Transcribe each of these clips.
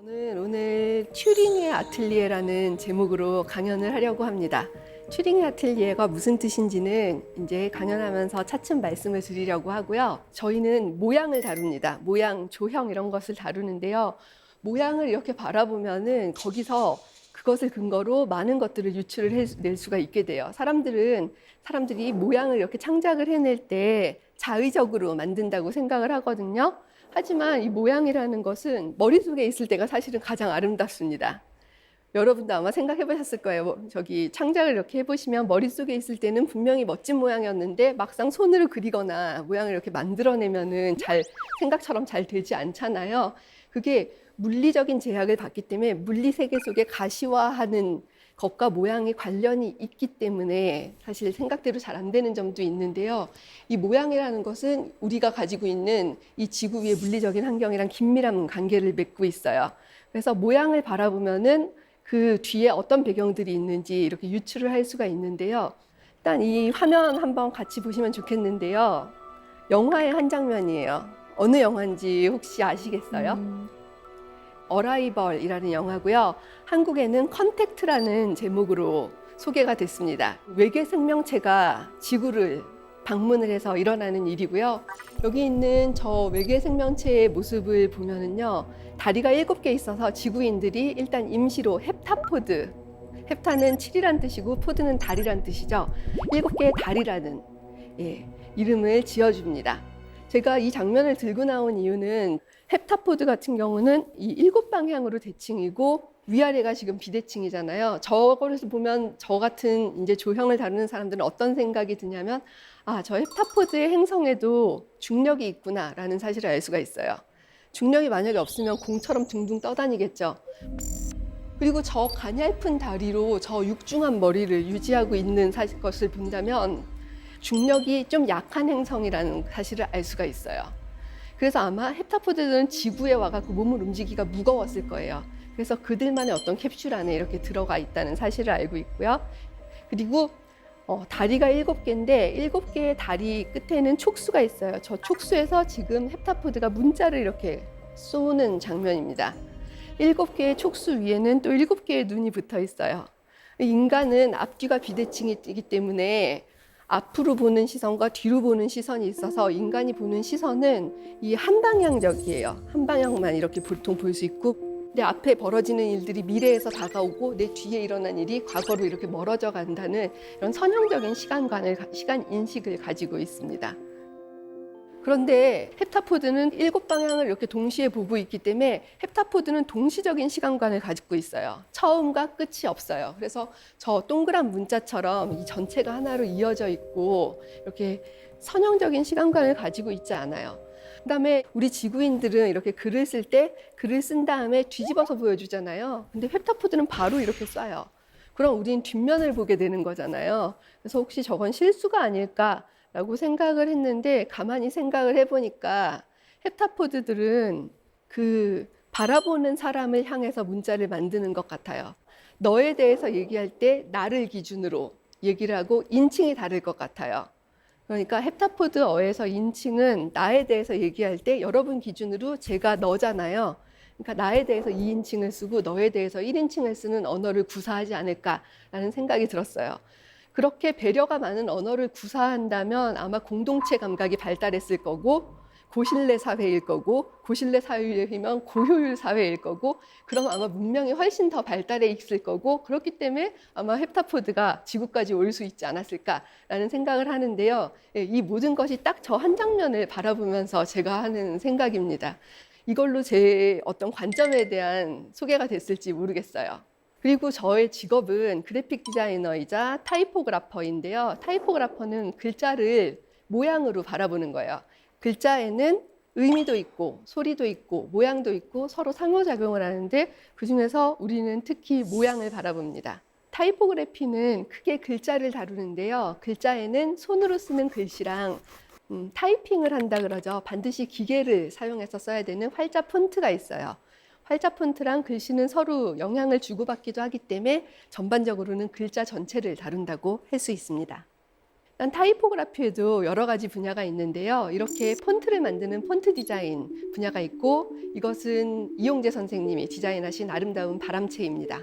저는 오늘 튜링의 아틀리에라는 제목으로 강연을 하려고 합니다. 튜링의 아틀리에가 무슨 뜻인지는 이제 강연하면서 차츰 말씀을 드리려고 하고요. 저희는 모양을 다룹니다. 모양, 조형 이런 것을 다루는데요. 모양을 이렇게 바라보면은 거기서 그것을 근거로 많은 것들을 유출을 해낼 수가 있게 돼요. 사람들이 모양을 이렇게 창작을 해낼 때 자의적으로 만든다고 생각을 하거든요. 하지만 이 모양이라는 것은 머릿속에 있을 때가 사실은 가장 아름답습니다. 여러분도 아마 생각해 보셨을 거예요. 창작을 이렇게 해보시면 머릿속에 있을 때는 분명히 멋진 모양이었는데 막상 손으로 그리거나 모양을 이렇게 만들어내면은 생각처럼 잘 되지 않잖아요. 그게 물리적인 제약을 받기 때문에 물리 세계 속에 가시화하는 것과 모양이 관련이 있기 때문에 사실 생각대로 잘 안 되는 점도 있는데요. 이 모양이라는 것은 우리가 가지고 있는 이 지구 위의 물리적인 환경이랑 긴밀한 관계를 맺고 있어요. 그래서 모양을 바라보면은 그 뒤에 어떤 배경들이 있는지 이렇게 유추를 할 수가 있는데요. 일단 이 화면 한번 같이 보시면 좋겠는데요. 영화의 한 장면이에요. 어느 영화인지 혹시 아시겠어요? 어라이벌이라는 영화고요. 한국에는 컨택트라는 제목으로 소개가 됐습니다. 외계 생명체가 지구를 방문을 해서 일어나는 일이고요. 여기 있는 저 외계 생명체의 모습을 보면은요. 다리가 7개 있어서 지구인들이 일단 임시로 헵타포드, 헵타는 7이란 뜻이고 포드는 다리란 뜻이죠. 7개의 다리라는 이름을 지어줍니다. 제가 이 장면을 들고 나온 이유는 헵타포드 같은 경우는 이 7방향으로 대칭이고 위아래가 지금 비대칭이잖아요. 저거에서 보면 저 같은 이제 조형을 다루는 사람들은 어떤 생각이 드냐면 저 헵타포드의 행성에도 중력이 있구나라는 사실을 알 수가 있어요. 중력이 만약에 없으면 공처럼 둥둥 떠다니겠죠. 그리고 저 가냘픈 다리로 저 육중한 머리를 유지하고 있는 것을 본다면 중력이 좀 약한 행성이라는 사실을 알 수가 있어요. 그래서 아마 헵타포드들은 지구에 와갖고 몸을 움직이기가 무거웠을 거예요. 그래서 그들만의 어떤 캡슐 안에 이렇게 들어가 있다는 사실을 알고 있고요. 그리고 다리가 7개인데 7개의 다리 끝에는 촉수가 있어요. 저 촉수에서 지금 헵타포드가 문자를 이렇게 쏘는 장면입니다. 7개의 촉수 위에는 또 7개의 눈이 붙어 있어요. 인간은 앞뒤가 비대칭이기 때문에 앞으로 보는 시선과 뒤로 보는 시선이 있어서 인간이 보는 시선은 이 한 방향적이에요. 한 방향만 이렇게 보통 볼 수 있고 내 앞에 벌어지는 일들이 미래에서 다가오고 내 뒤에 일어난 일이 과거로 이렇게 멀어져 간다는 이런 선형적인 시간 인식을 가지고 있습니다. 그런데 헵타포드는 7방향을 이렇게 동시에 보고 있기 때문에 헵타포드는 동시적인 시간관을 가지고 있어요. 처음과 끝이 없어요. 그래서 저 동그란 문자처럼 이 전체가 하나로 이어져 있고 이렇게 선형적인 시간관을 가지고 있지 않아요. 그다음에 우리 지구인들은 이렇게 글을 쓸 때 글을 쓴 다음에 뒤집어서 보여주잖아요. 근데 헵타포드는 바로 이렇게 쏴요. 그럼 우리는 뒷면을 보게 되는 거잖아요. 그래서 혹시 저건 실수가 아닐까? 라고 생각을 했는데 가만히 생각을 해보니까 헵타포드들은 그 바라보는 사람을 향해서 문자를 만드는 것 같아요. 너에 대해서 얘기할 때 나를 기준으로 얘기를 하고 인칭이 다를 것 같아요. 그러니까 헵타포드어에서 인칭은 나에 대해서 얘기할 때 여러분 기준으로 제가 너잖아요. 그러니까 나에 대해서 2인칭을 쓰고 너에 대해서 1인칭을 쓰는 언어를 구사하지 않을까라는 생각이 들었어요. 그렇게 배려가 많은 언어를 구사한다면 아마 공동체 감각이 발달했을 거고 고신뢰 사회일 거고 고신뢰 사회이면 고효율 사회일 거고 그럼 아마 문명이 훨씬 더 발달해 있을 거고 그렇기 때문에 아마 헵타포드가 지구까지 올 수 있지 않았을까라는 생각을 하는데요. 이 모든 것이 딱 저 한 장면을 바라보면서 제가 하는 생각입니다. 이걸로 제 어떤 관점에 대한 소개가 됐을지 모르겠어요. 그리고 저의 직업은 그래픽 디자이너이자 타이포그래퍼인데요. 타이포그래퍼는 글자를 모양으로 바라보는 거예요. 글자에는 의미도 있고 소리도 있고 모양도 있고 서로 상호작용을 하는데 그중에서 우리는 특히 모양을 바라봅니다. 타이포그래피는 크게 글자를 다루는데요. 글자에는 손으로 쓰는 글씨랑 타이핑을 한다 그러죠. 반드시 기계를 사용해서 써야 되는 활자 폰트가 있어요. 활자 폰트랑 글씨는 서로 영향을 주고받기도 하기 때문에 전반적으로는 글자 전체를 다룬다고 할 수 있습니다. 일단 타이포그라피에도 여러 가지 분야가 있는데요. 이렇게 폰트를 만드는 폰트 디자인 분야가 있고, 이것은 이용재 선생님이 디자인하신 아름다운 바람체입니다.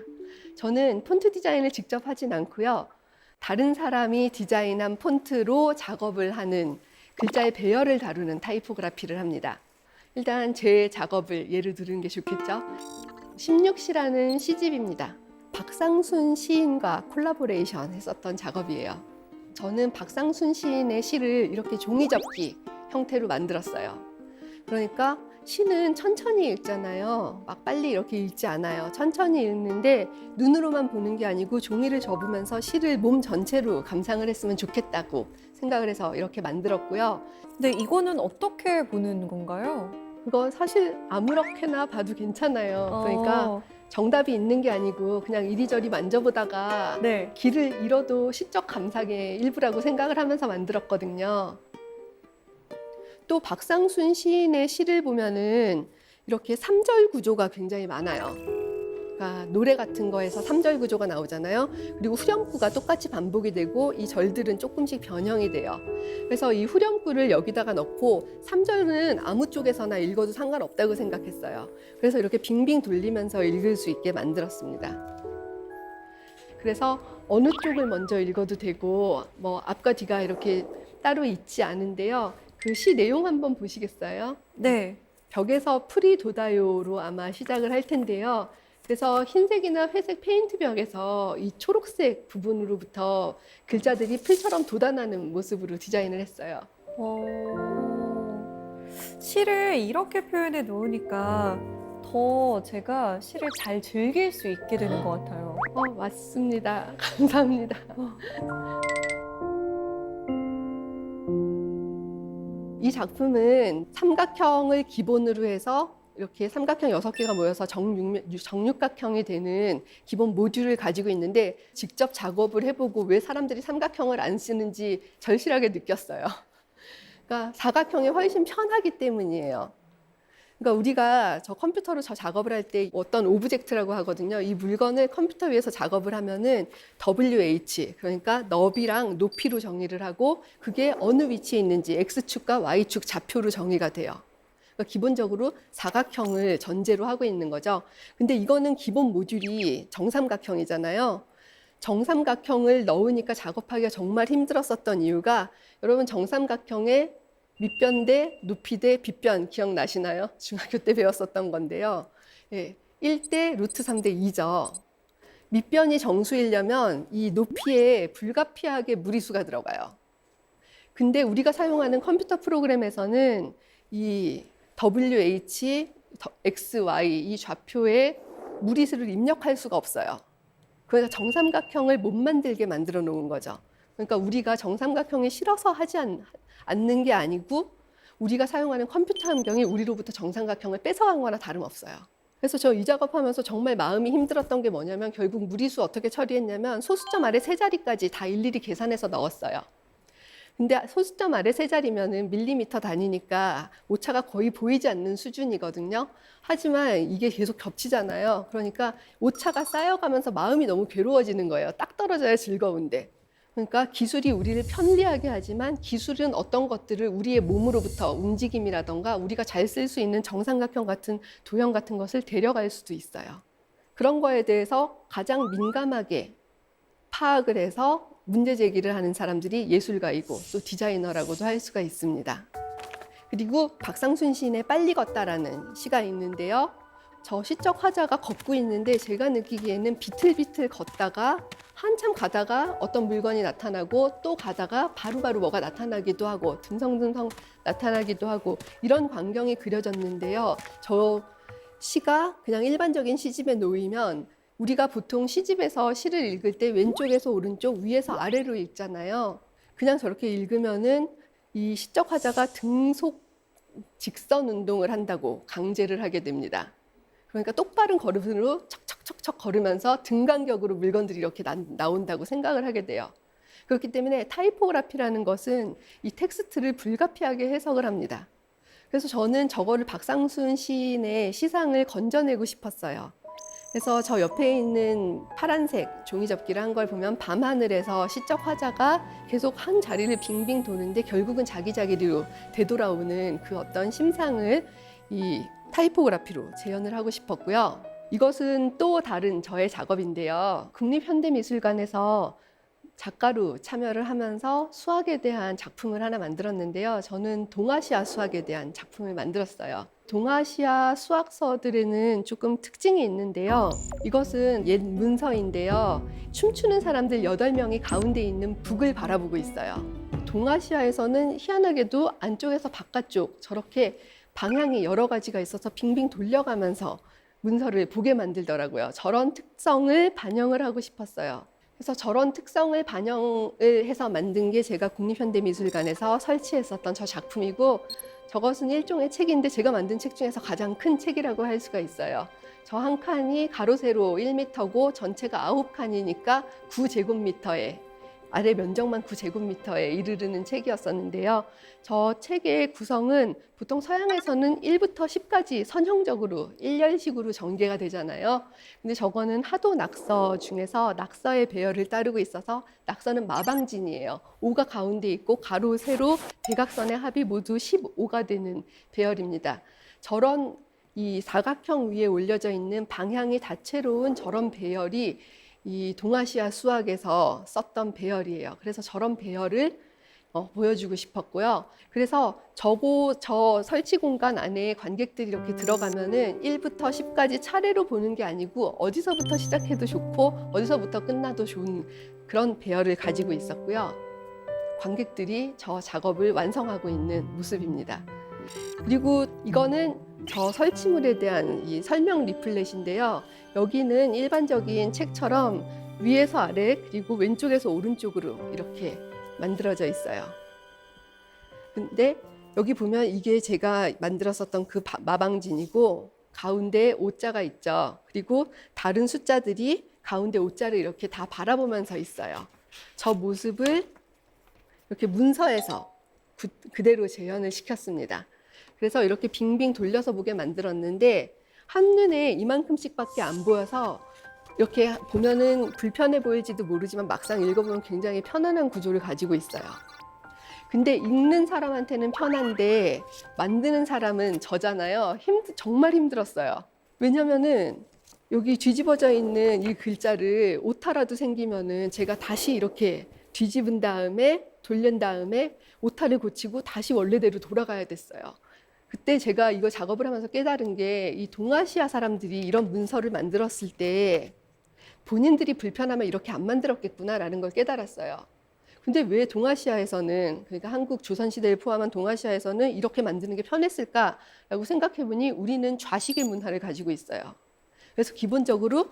저는 폰트 디자인을 직접 하진 않고요. 다른 사람이 디자인한 폰트로 작업을 하는 글자의 배열을 다루는 타이포그라피를 합니다. 일단 제 작업을 예를 들은 게 좋겠죠. 16시라는 시집입니다. 박상순 시인과 콜라보레이션 했었던 작업이에요. 저는 박상순 시인의 시를 이렇게 종이접기 형태로 만들었어요. 그러니까 시는 천천히 읽잖아요. 막 빨리 이렇게 읽지 않아요. 천천히 읽는데 눈으로만 보는 게 아니고 종이를 접으면서 시를 몸 전체로 감상을 했으면 좋겠다고 생각을 해서 이렇게 만들었고요. 근데 이거는 어떻게 보는 건가요? 그거 사실 아무렇게나 봐도 괜찮아요. 그러니까 정답이 있는 게 아니고 그냥 이리저리 만져보다가 네. 길을 잃어도 시적 감상의 일부라고 생각을 하면서 만들었거든요. 또 박상순 시인의 시를 보면은 이렇게 3절 구조가 굉장히 많아요. 그러니까 노래 같은 거에서 3절 구조가 나오잖아요. 그리고 후렴구가 똑같이 반복이 되고 이 절들은 조금씩 변형이 돼요. 그래서 이 후렴구를 여기다가 넣고 3절은 아무 쪽에서나 읽어도 상관없다고 생각했어요. 그래서 이렇게 빙빙 돌리면서 읽을 수 있게 만들었습니다. 그래서 어느 쪽을 먼저 읽어도 되고 뭐 앞과 뒤가 이렇게 따로 있지 않은데요. 그 시 내용 한번 보시겠어요? 네. 벽에서 풀이 돋아요로 아마 시작을 할 텐데요. 그래서 흰색이나 회색 페인트 벽에서 이 초록색 부분으로부터 글자들이 풀처럼 돋아나는 모습으로 디자인을 했어요. 시를 이렇게 표현해 놓으니까 더 제가 시를 잘 즐길 수 있게 되는 것 같아요. 맞습니다. 감사합니다. 이 작품은 삼각형을 기본으로 해서 이렇게 삼각형 6개가 모여서 정육각형이 되는 기본 모듈을 가지고 있는데 직접 작업을 해보고 왜 사람들이 삼각형을 안 쓰는지 절실하게 느꼈어요. 그러니까 사각형이 훨씬 편하기 때문이에요. 그러니까 우리가 저 컴퓨터로 저 작업을 할 때 어떤 오브젝트라고 하거든요. 이 물건을 컴퓨터 위에서 작업을 하면은 WH, 그러니까 너비랑 높이로 정의를 하고 그게 어느 위치에 있는지 X축과 Y축 좌표로 정의가 돼요. 그러니까 기본적으로 사각형을 전제로 하고 있는 거죠. 근데 이거는 기본 모듈이 정삼각형이잖아요. 정삼각형을 넣으니까 작업하기가 정말 힘들었었던 이유가 여러분 정삼각형의 밑변 대 높이 대 빗변 기억나시나요? 중학교 때 배웠었던 건데요. 1대 루트 3대 2죠. 밑변이 정수이려면 이 높이에 불가피하게 무리수가 들어가요. 근데 우리가 사용하는 컴퓨터 프로그램에서는 이 WH, XY 이 좌표에 무리수를 입력할 수가 없어요. 그래서 정삼각형을 못 만들게 만들어 놓은 거죠. 그러니까 우리가 정삼각형이 싫어서 하지 않는 게 아니고 우리가 사용하는 컴퓨터 환경이 우리로부터 정삼각형을 뺏어간 거나 다름없어요. 그래서 저 이 작업하면서 정말 마음이 힘들었던 게 뭐냐면 결국 무리수 어떻게 처리했냐면 소수점 아래 세 자리까지 다 일일이 계산해서 넣었어요. 근데 소수점 아래 세 자리면은 밀리미터 단위니까 오차가 거의 보이지 않는 수준이거든요. 하지만 이게 계속 겹치잖아요. 그러니까 오차가 쌓여가면서 마음이 너무 괴로워지는 거예요. 딱 떨어져야 즐거운데. 그러니까 기술이 우리를 편리하게 하지만 기술은 어떤 것들을 우리의 몸으로부터 움직임이라던가 우리가 잘 쓸 수 있는 정삼각형 같은 도형 같은 것을 데려갈 수도 있어요. 그런 거에 대해서 가장 민감하게 파악을 해서 문제 제기를 하는 사람들이 예술가이고 또 디자이너라고도 할 수가 있습니다. 그리고 박상순 시인의 빨리 걷다라는 시가 있는데요. 저 시적 화자가 걷고 있는데 제가 느끼기에는 비틀비틀 걷다가 한참 가다가 어떤 물건이 나타나고 또 가다가 바로바로 뭐가 나타나기도 하고 듬성듬성 나타나기도 하고 이런 광경이 그려졌는데요. 저 시가 그냥 일반적인 시집에 놓이면 우리가 보통 시집에서 시를 읽을 때 왼쪽에서 오른쪽, 위에서 아래로 읽잖아요. 그냥 저렇게 읽으면은 이 시적 화자가 등속 직선 운동을 한다고 강제를 하게 됩니다. 그러니까 똑바른 걸음으로 척척척척 걸으면서 등간격으로 물건들이 이렇게 나온다고 생각을 하게 돼요. 그렇기 때문에 타이포그라피라는 것은 이 텍스트를 불가피하게 해석을 합니다. 그래서 저는 저거를 박상순 시인의 시상을 건져내고 싶었어요. 그래서 저 옆에 있는 파란색 종이 접기를 한 걸 보면 밤하늘에서 시적 화자가 계속 한 자리를 빙빙 도는데 결국은 자기 자리로 되돌아오는 그 어떤 심상을 이 타이포그라피로 재현을 하고 싶었고요. 이것은 또 다른 저의 작업인데요. 국립현대미술관에서 작가로 참여를 하면서 수학에 대한 작품을 하나 만들었는데요. 저는 동아시아 수학에 대한 작품을 만들었어요. 동아시아 수학서들에는 조금 특징이 있는데요. 이것은 옛 문서인데요. 춤추는 사람들 8명이 가운데 있는 북을 바라보고 있어요. 동아시아에서는 희한하게도 안쪽에서 바깥쪽 저렇게 방향이 여러 가지가 있어서 빙빙 돌려가면서 문서를 보게 만들더라고요. 저런 특성을 반영을 하고 싶었어요. 그래서 저런 특성을 반영을 해서 만든 게 제가 국립현대미술관에서 설치했었던 저 작품이고, 저것은 일종의 책인데 제가 만든 책 중에서 가장 큰 책이라고 할 수가 있어요. 저 한 칸이 가로 세로 1m고 전체가 9칸이니까 9제곱미터에, 아래 면적만 9제곱미터에 이르르는 책이었었는데요. 저 책의 구성은 보통 서양에서는 1부터 10까지 선형적으로 일렬식으로 전개가 되잖아요. 근데 저거는 하도 낙서 중에서 낙서의 배열을 따르고 있어서 낙서는 마방진이에요. 5가 가운데 있고 가로, 세로, 대각선의 합이 모두 15가 되는 배열입니다. 저런 이 사각형 위에 올려져 있는 방향이 다채로운 저런 배열이 이 동아시아 수학에서 썼던 배열이에요. 그래서 저런 배열을 보여주고 싶었고요. 그래서 저 설치 공간 안에 관객들이 이렇게 들어가면은 1부터 10까지 차례로 보는 게 아니고 어디서부터 시작해도 좋고 어디서부터 끝나도 좋은 그런 배열을 가지고 있었고요. 관객들이 저 작업을 완성하고 있는 모습입니다. 그리고 이거는 저 설치물에 대한 이 설명 리플렛인데요. 여기는 일반적인 책처럼 위에서 아래 그리고 왼쪽에서 오른쪽으로 이렇게 만들어져 있어요. 근데 여기 보면 이게 제가 만들었었던 그 마방진이고 가운데 오자가 있죠. 그리고 다른 숫자들이 가운데 오자를 이렇게 다 바라보면서 있어요. 저 모습을 이렇게 문서에서 그대로 재현을 시켰습니다. 그래서 이렇게 빙빙 돌려서 보게 만들었는데 한눈에 이만큼씩밖에 안 보여서 이렇게 보면은 불편해 보일지도 모르지만 막상 읽어보면 굉장히 편안한 구조를 가지고 있어요. 근데 읽는 사람한테는 편한데 만드는 사람은 저잖아요. 정말 힘들었어요. 왜냐면은 여기 뒤집어져 있는 이 글자를 오타라도 생기면은 제가 다시 이렇게 뒤집은 다음에 돌린 다음에 오타를 고치고 다시 원래대로 돌아가야 됐어요. 그때 제가 이거 작업을 하면서 깨달은 게 이 동아시아 사람들이 이런 문서를 만들었을 때 본인들이 불편하면 이렇게 안 만들었겠구나라는 걸 깨달았어요. 근데 왜 동아시아에서는, 그러니까 한국 조선시대를 포함한 동아시아에서는 이렇게 만드는 게 편했을까라고 생각해보니 우리는 좌식의 문화를 가지고 있어요. 그래서 기본적으로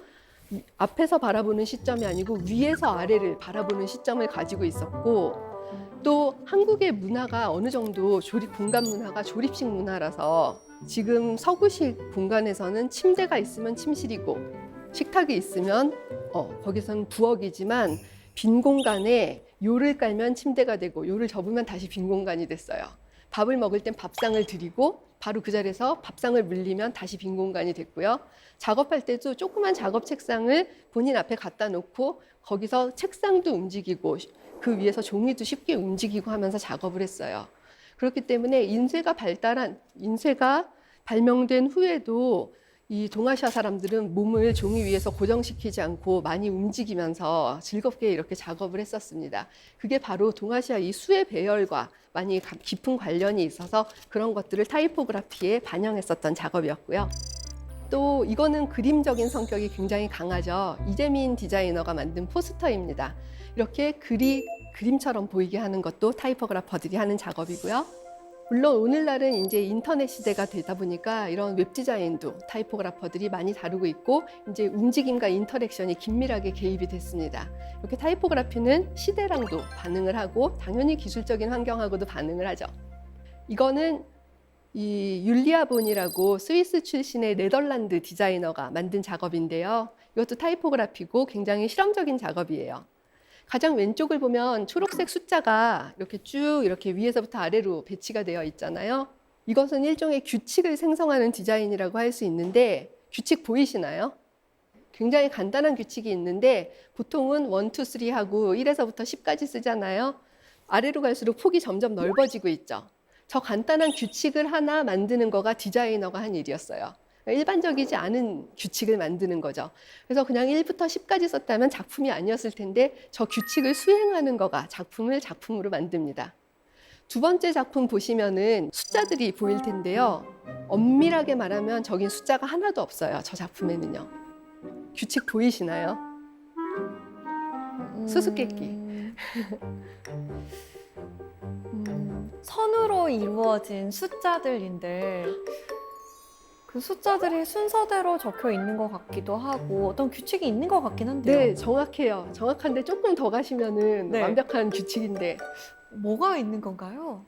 앞에서 바라보는 시점이 아니고 위에서 아래를 바라보는 시점을 가지고 있었고, 또 한국의 문화가 어느 정도 공간 문화가 조립식 문화라서 지금 서구식 공간에서는 침대가 있으면 침실이고 식탁이 있으면 거기서는 부엌이지만 빈 공간에 요를 깔면 침대가 되고 요를 접으면 다시 빈 공간이 됐어요. 밥을 먹을 땐 밥상을 드리고 바로 그 자리에서 밥상을 물리면 다시 빈 공간이 됐고요. 작업할 때도 조그만 작업 책상을 본인 앞에 갖다 놓고 거기서 책상도 움직이고 그 위에서 종이도 쉽게 움직이고 하면서 작업을 했어요. 그렇기 때문에 인쇄가 발명된 후에도 이 동아시아 사람들은 몸을 종이 위에서 고정시키지 않고 많이 움직이면서 즐겁게 이렇게 작업을 했었습니다. 그게 바로 동아시아 이 수의 배열과 많이 깊은 관련이 있어서 그런 것들을 타이포그라피에 반영했었던 작업이었고요. 또 이거는 그림적인 성격이 굉장히 강하죠. 이재민 디자이너가 만든 포스터입니다. 이렇게 그림처럼 보이게 하는 것도 타이포그래퍼들이 하는 작업이고요. 물론 오늘날은 이제 인터넷 시대가 되다 보니까 이런 웹 디자인도 타이포그래퍼들이 많이 다루고 있고 이제 움직임과 인터랙션이 긴밀하게 개입이 됐습니다. 이렇게 타이포그래피는 시대랑도 반응을 하고 당연히 기술적인 환경하고도 반응을 하죠. 이거는 이 율리아 본이라고 스위스 출신의 네덜란드 디자이너가 만든 작업인데요. 이것도 타이포그래피고 굉장히 실험적인 작업이에요. 가장 왼쪽을 보면 초록색 숫자가 이렇게 쭉 이렇게 위에서부터 아래로 배치가 되어 있잖아요. 이것은 일종의 규칙을 생성하는 디자인이라고 할 수 있는데 규칙 보이시나요? 굉장히 간단한 규칙이 있는데 보통은 1, 2, 3 하고 1에서부터 10까지 쓰잖아요. 아래로 갈수록 폭이 점점 넓어지고 있죠. 저 간단한 규칙을 하나 만드는 거가 디자이너가 한 일이었어요. 일반적이지 않은 규칙을 만드는 거죠. 그래서 그냥 1부터 10까지 썼다면 작품이 아니었을 텐데 저 규칙을 수행하는 거가 작품을 작품으로 만듭니다. 두 번째 작품 보시면은 숫자들이 보일 텐데요. 엄밀하게 말하면 저긴 숫자가 하나도 없어요. 저 작품에는요. 규칙 보이시나요? 수수께끼. 선으로 이루어진 숫자들인데 그 숫자들이 순서대로 적혀 있는 것 같기도 하고 어떤 규칙이 있는 것 같긴 한데요. 네, 정확해요. 정확한데 조금 더 가시면은 네. 완벽한 규칙인데 뭐가 있는 건가요?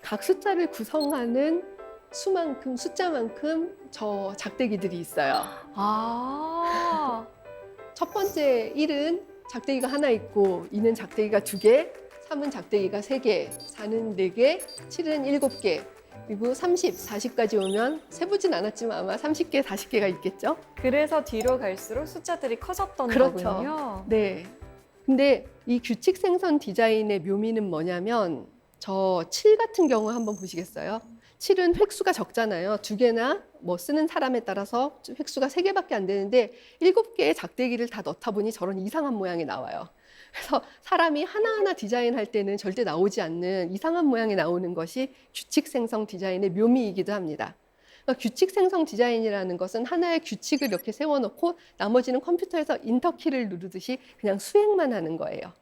각 숫자를 구성하는 수만큼, 숫자만큼 저 작대기들이 있어요. 아, 첫 번째 1은 작대기가 하나 있고 2는 작대기가 2개, 3은 작대기가 3개, 4는 4개, 7은 7개, 그리고 30, 40까지 오면 세보진 않았지만 아마 30개, 40개가 있겠죠? 그래서 뒤로 갈수록 숫자들이 커졌던 그렇죠. 거군요. 네. 근데 이 규칙 생성 디자인의 묘미는 뭐냐면 저 7 같은 경우 한번 보시겠어요? 7은 획수가 적잖아요. 2개나 뭐 쓰는 사람에 따라서 획수가 3개밖에 안 되는데 7개의 작대기를 다 넣다 보니 저런 이상한 모양이 나와요. 그래서 사람이 하나하나 디자인할 때는 절대 나오지 않는 이상한 모양이 나오는 것이 규칙 생성 디자인의 묘미이기도 합니다. 그러니까 규칙 생성 디자인이라는 것은 하나의 규칙을 이렇게 세워놓고 나머지는 컴퓨터에서 인터키를 누르듯이 그냥 수행만 하는 거예요.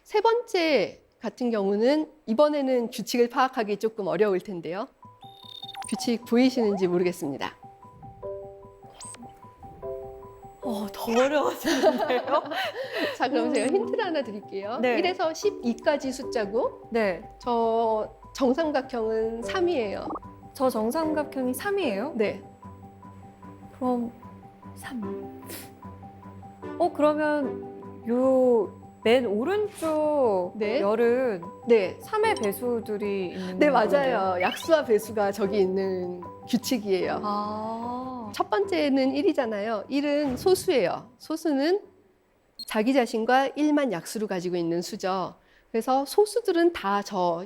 세 번째 같은 경우는 이번에는 규칙을 파악하기 조금 어려울 텐데요. 규칙 보이시는지 모르겠습니다. 더 어려워지는데요? 자, 그럼 제가 힌트를 하나 드릴게요. 네. 1에서 12까지 숫자고 네, 저 정삼각형은 3이에요. 저 정삼각형이 3이에요? 네. 그럼 3. 그러면 요 맨 오른쪽 네. 열은 네. 3의 배수들이 있는 네, 건데요. 맞아요. 약수와 배수가 저기 있는 규칙이에요. 아, 첫 번째는 1이잖아요. 1은 소수예요. 소수는 자기 자신과 1만 약수로 가지고 있는 수죠. 그래서 소수들은 다 저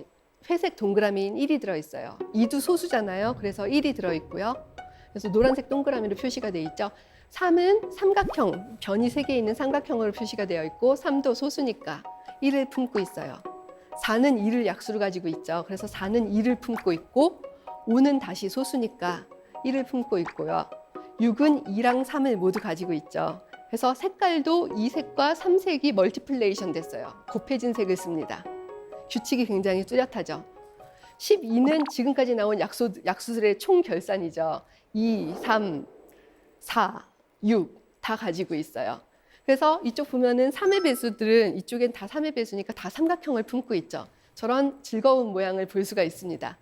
회색 동그라미인 1이 들어있어요. 2도 소수잖아요. 그래서 1이 들어있고요. 그래서 노란색 동그라미로 표시가 돼 있죠. 3은 삼각형, 변이 3개 있는 삼각형으로 표시가 되어 있고 3도 소수니까 1을 품고 있어요. 4는 2를 약수로 가지고 있죠. 그래서 4는 2를 품고 있고 5는 다시 소수니까 1을 품고 있고요. 6은 2랑 3을 모두 가지고 있죠. 그래서 색깔도 2색과 3색이 멀티플레이션 됐어요. 곱해진 색을 씁니다. 규칙이 굉장히 뚜렷하죠. 12는 지금까지 나온 약수들의 총 결산이죠. 2, 3, 4, 6 다 가지고 있어요. 그래서 이쪽 보면은 3의 배수들은 이쪽엔 다 3의 배수니까 다 삼각형을 품고 있죠. 저런 즐거운 모양을 볼 수가 있습니다.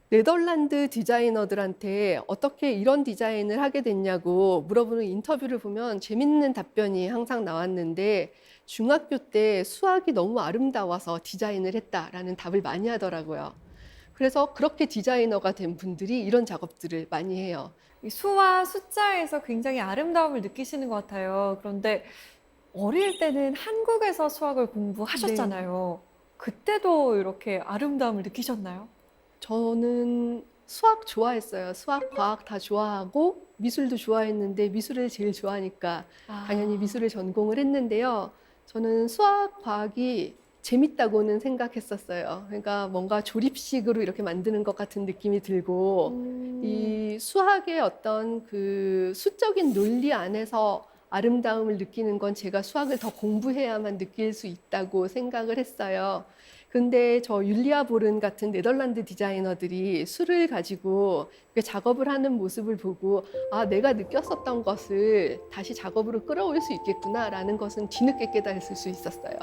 네덜란드 디자이너들한테 어떻게 이런 디자인을 하게 됐냐고 물어보는 인터뷰를 보면 재밌는 답변이 항상 나왔는데 중학교 때 수학이 너무 아름다워서 디자인을 했다라는 답을 많이 하더라고요. 그래서 그렇게 디자이너가 된 분들이 이런 작업들을 많이 해요. 이 수와 숫자에서 굉장히 아름다움을 느끼시는 것 같아요. 그런데 어릴 때는 한국에서 수학을 공부하셨잖아요. 그때도 이렇게 아름다움을 느끼셨나요? 저는 수학 좋아했어요. 수학, 과학 다 좋아하고 미술도 좋아했는데 미술을 제일 좋아하니까 당연히 미술을 전공을 했는데요. 저는 수학, 과학이 재밌다고는 생각했었어요. 그러니까 뭔가 조립식으로 이렇게 만드는 것 같은 느낌이 들고 이 수학의 어떤 그 수적인 논리 안에서 아름다움을 느끼는 건 제가 수학을 더 공부해야만 느낄 수 있다고 생각을 했어요. 근데 저 율리아 보른 같은 네덜란드 디자이너들이 수를 가지고 이렇게 작업을 하는 모습을 보고 아, 내가 느꼈었던 것을 다시 작업으로 끌어올 수 있겠구나라는 것은 뒤늦게 깨달을 수 있었어요.